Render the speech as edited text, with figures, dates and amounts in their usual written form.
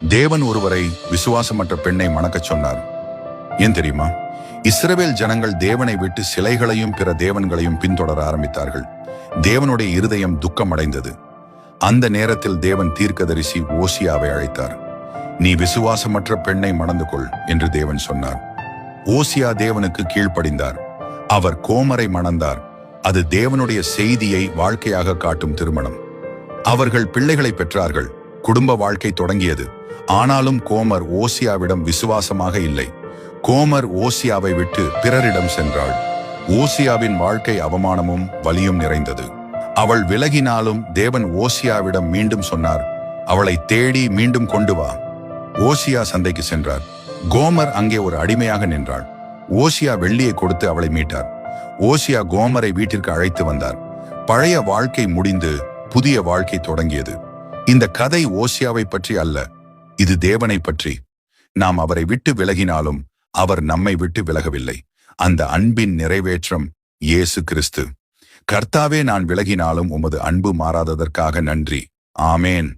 தேவன் ஒருவரை விசுவாசமற்ற பெண்ணை மணக்கச் சொன்னார். ஏன் தெரியுமா? இஸ்ரவேல் ஜனங்கள் தேவனை விட்டு சிலைகளையும் பிற தேவன்களையும் பின்தொடர ஆரம்பித்தார்கள். தேவனுடைய இருதயம் துக்கமடைந்தது. அந்த நேரத்தில் தேவன் தீர்க்கதரிசி ஓசியாவை அழைத்தார். நீ விசுவாசமற்ற பெண்ணை மணந்து கொள் என்று தேவன் சொன்னார். ஓசியா தேவனுக்கு கீழ்ப்படிந்தார். அவர் கோமரை மணந்தார். அது தேவனுடைய செய்தியை வாழ்க்கையாக காட்டும் திருமணம். அவர்கள் பிள்ளைகளை பெற்றார்கள். குடும்ப வாழ்க்கை தொடங்கியது. ஆனாலும் கோமர் ஓசியாவிடம் விசுவாசமாக இல்லை. கோமர் ஓசியாவை விட்டு பிறரிடம் சென்றாள். ஓசியாவின் வாழ்க்கை அவமானமும் வலியும் நிறைந்தது. அவள் விலகினாலும் தேவன் ஓசியாவிடம் மீண்டும் சொன்னார், அவளை தேடி மீண்டும் கொண்டு வா. ஓசியா சந்தைக்கு சென்றார். கோமர் அங்கே ஒரு அடிமையாக நின்றாள். ஓசியா வெள்ளியை கொடுத்து அவளை மீட்டார். ஓசியா கோமரை வீட்டிற்கு அழைத்து வந்தார். பழைய வாழ்க்கை முடிந்து புதிய வாழ்க்கை தொடங்கியது. இந்த கதை ஓசியாவை பற்றி அல்ல, இது தேவனை பற்றி. நாம் அவரை விட்டு விலகினாலும் அவர் நம்மை விட்டு விலகவில்லை. அந்த அன்பின் நிறைவேற்றம் இயேசு கிறிஸ்து. கர்த்தாவே, நான் விலகினாலும் உமது அன்பு மாறாததற்காக நன்றி. ஆமேன்.